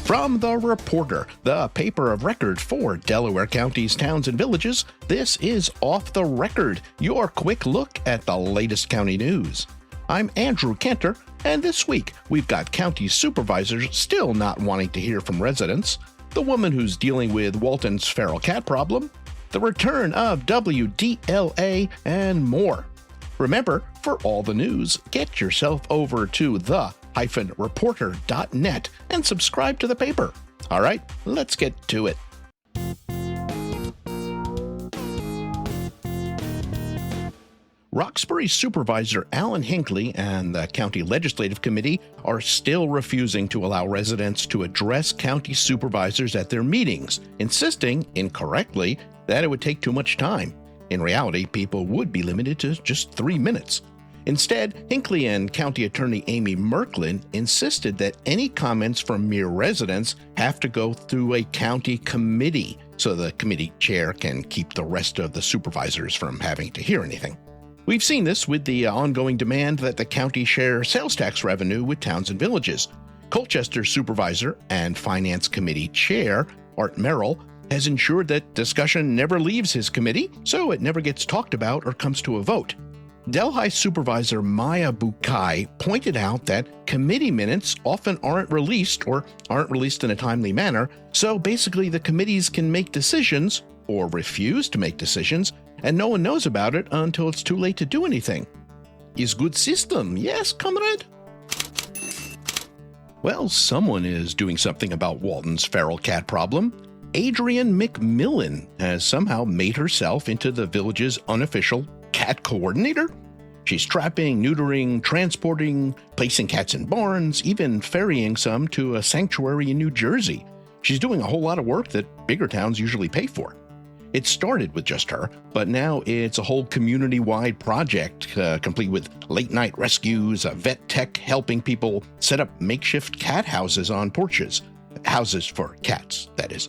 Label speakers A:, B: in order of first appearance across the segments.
A: From The Reporter, the paper of record for Delaware County's towns and villages, this is Off the Record, your quick look at the latest county news. I'm Andrew Kantor, and this week we've got county supervisors still not wanting to hear from residents, the woman who's dealing with Walton's feral cat problem, the return of WDLA, and more. Remember, for all the news, get yourself over to the-reporter.net and subscribe to the paper. All right, let's get to it. Roxbury Supervisor Alan Hinckley and the County Legislative Committee are still refusing to allow residents to address county supervisors at their meetings, insisting, incorrectly, that it would take too much time. In reality, people would be limited to just 3 minutes. Instead, Hinckley and County Attorney Amy Merklin insisted that any comments from mere residents have to go through a county committee so the committee chair can keep the rest of the supervisors from having to hear anything. We've seen this with the ongoing demand that the county share sales tax revenue with towns and villages. Colchester Supervisor and Finance Committee Chair Art Merrill has ensured that discussion never leaves his committee, so it never gets talked about or comes to a vote. Delhi Supervisor Maya Bukai pointed out that committee minutes often aren't released or aren't released in a timely manner, so basically the committees can make decisions or refuse to make decisions, and no one knows about it until it's too late to do anything. Is good system, yes, comrade? Well, someone is doing something about Walton's feral cat problem. Adrienne McMillan has somehow made herself into the village's unofficial cat coordinator. She's trapping, neutering, transporting, placing cats in barns, even ferrying some to a sanctuary in New Jersey. She's doing a whole lot of work that bigger towns usually pay for. It started with just her, but now it's a whole community-wide project, complete with late-night rescues, a vet tech helping people set up makeshift cat houses on porches. Houses for cats, that is.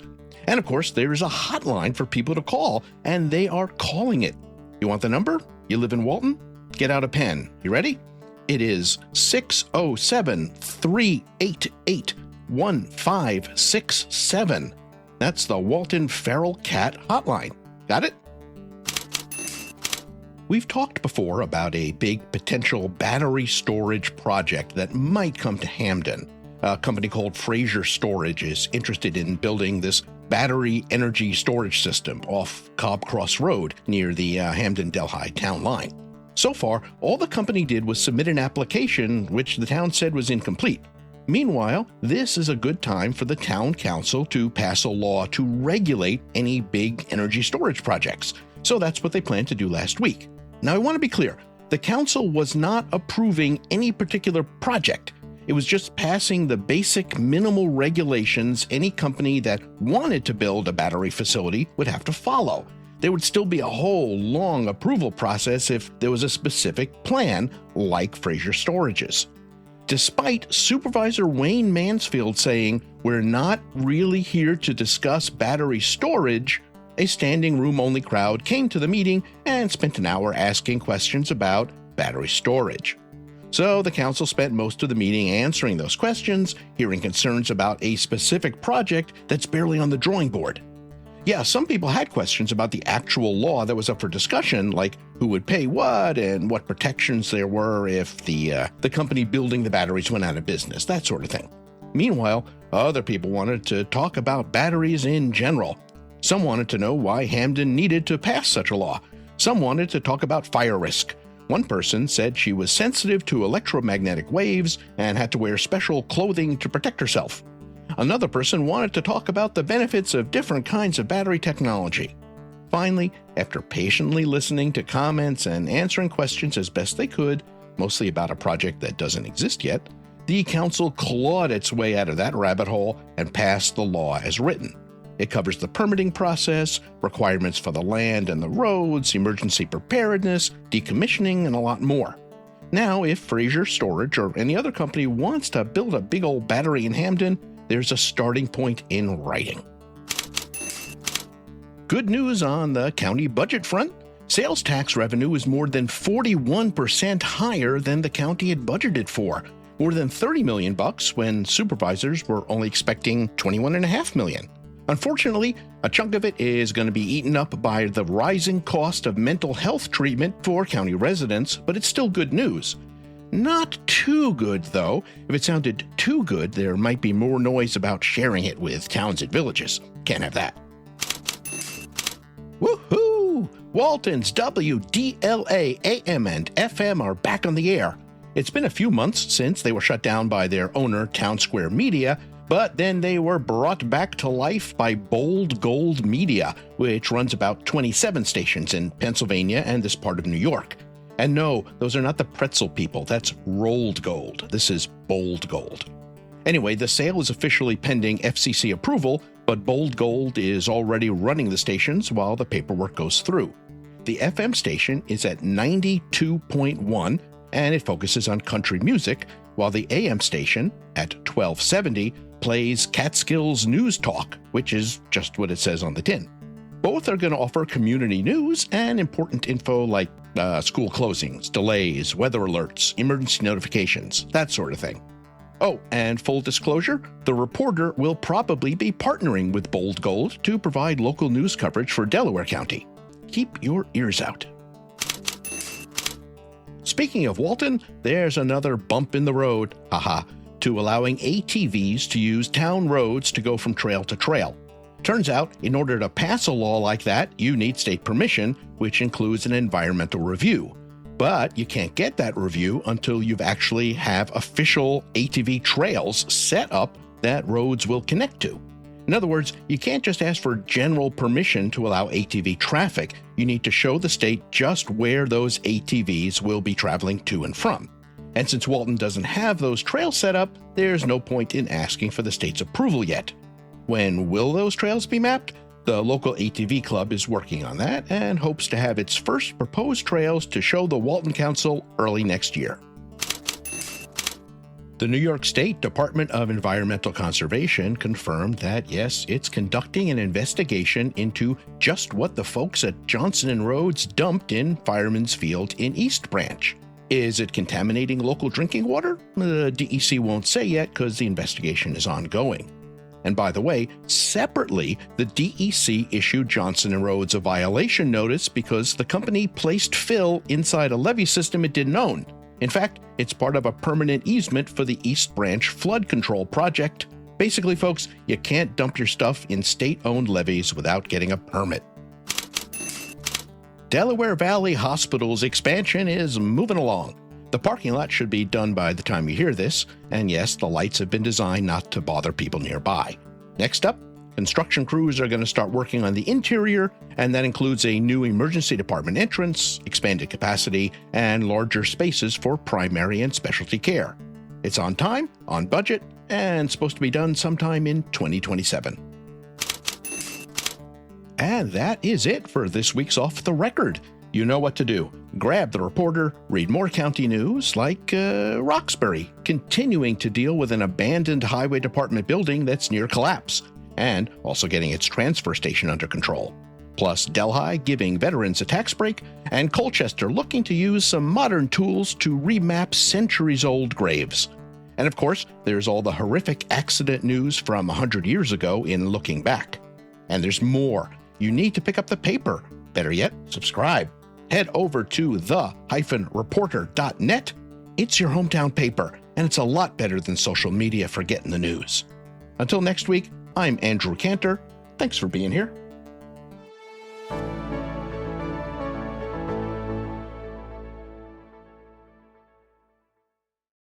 A: And of course, there's a hotline for people to call, and they are calling it. You want the number? You live in Walton? Get out a pen. You ready? It is 607-388-1567. That's the Walton Feral Cat Hotline. Got it? We've talked before about a big potential battery storage project that might come to Hamden. A company called Fraser Storage is interested in building this battery energy storage system off Cobb Cross Road near the Hamden-Delhi town line. So far, all the company did was submit an application which the town said was incomplete. Meanwhile, this is a good time for the town council to pass a law to regulate any big energy storage projects. So that's what they planned to do last week. Now, I want to be clear. The council was not approving any particular project. It was just passing the basic minimal regulations any company that wanted to build a battery facility would have to follow. There would still be a whole long approval process if there was a specific plan, like Fraser Storage's. Despite Supervisor Wayne Mansfield saying, "We're not really here to discuss battery storage," a standing room-only crowd came to the meeting and spent an hour asking questions about battery storage. So the council spent most of the meeting answering those questions, hearing concerns about a specific project that's barely on the drawing board. Yeah, some people had questions about the actual law that was up for discussion, like who would pay what and what protections there were if the company building the batteries went out of business, that sort of thing. Meanwhile, other people wanted to talk about batteries in general. Some wanted to know why Hamden needed to pass such a law. Some wanted to talk about fire risk. One person said she was sensitive to electromagnetic waves and had to wear special clothing to protect herself. Another person wanted to talk about the benefits of different kinds of battery technology. Finally, after patiently listening to comments and answering questions as best they could, mostly about a project that doesn't exist yet, the council clawed its way out of that rabbit hole and passed the law as written. It covers the permitting process, requirements for the land and the roads, emergency preparedness, decommissioning, and a lot more. Now, if Fraser Storage or any other company wants to build a big old battery in Hamden, there's a starting point in writing. Good news on the county budget front. Sales tax revenue is more than 41% higher than the county had budgeted for. more than $30 million when supervisors were only expecting $21.5 million. Unfortunately, a chunk of it is going to be eaten up by the rising cost of mental health treatment for county residents, but it's still good news. Not too good, though. If it sounded too good, there might be more noise about sharing it with towns and villages. Can't have that. Woohoo! Walton's WDLA AM and FM are back on the air. It's been a few months since they were shut down by their owner, Town Square Media, but then they were brought back to life by Bold Gold Media, which runs about 27 stations in Pennsylvania and this part of New York. And no, those are not the pretzel people. That's rolled gold. This is Bold Gold. Anyway, the sale is officially pending FCC approval, but Bold Gold is already running the stations while the paperwork goes through. The FM station is at 92.1, and it focuses on country music, while the AM station, at 1270, plays Catskills News Talk, which is just what it says on the tin. Both are going to offer community news and important info like school closings, delays, weather alerts, emergency notifications, that sort of thing. Oh, and full disclosure, the reporter will probably be partnering with Bold Gold to provide local news coverage for Delaware County. Keep your ears out. Speaking of Walton, there's another bump in the road, to allowing ATVs to use town roads to go from trail to trail. Turns out, in order to pass a law like that, you need state permission, which includes an environmental review. But you can't get that review until you actually have official ATV trails set up that roads will connect to. In other words, you can't just ask for general permission to allow ATV traffic. You need to show the state just where those ATVs will be traveling to and from. And since Walton doesn't have those trails set up, there's no point in asking for the state's approval yet. When will those trails be mapped? The local ATV club is working on that and hopes to have its first proposed trails to show the Walton Council early next year. The New York State Department of Environmental Conservation confirmed that, yes, it's conducting an investigation into just what the folks at Johnston Rhodes dumped in Fireman's Field in East Branch. Is it contaminating local drinking water? The DEC won't say yet because the investigation is ongoing. And by the way, separately, the DEC issued Johnston Rhodes a violation notice because the company placed fill inside a levee system it didn't own. In fact, it's part of a permanent easement for the East Branch flood control project. Basically, folks, you can't dump your stuff in state-owned levees without getting a permit. Delaware Valley Hospital's expansion is moving along. The parking lot should be done by the time you hear this, and yes, the lights have been designed not to bother people nearby. Next up, construction crews are going to start working on the interior, and that includes a new emergency department entrance, expanded capacity, and larger spaces for primary and specialty care. It's on time, on budget, and supposed to be done sometime in 2027. And that is it for this week's Off the Record. You know what to do. Grab the reporter, read more county news like Roxbury, continuing to deal with an abandoned highway department building that's near collapse, and also getting its transfer station under control. Plus Delhi giving veterans a tax break, and Colchester looking to use some modern tools to remap centuries-old graves. And of course, there's all the horrific accident news from 100 years ago in Looking Back. And there's more. You need to pick up the paper. Better yet, subscribe. Head over to the-reporter.net. It's your hometown paper, and it's a lot better than social media for getting the news. Until next week, I'm Andrew Kantor. Thanks for being here.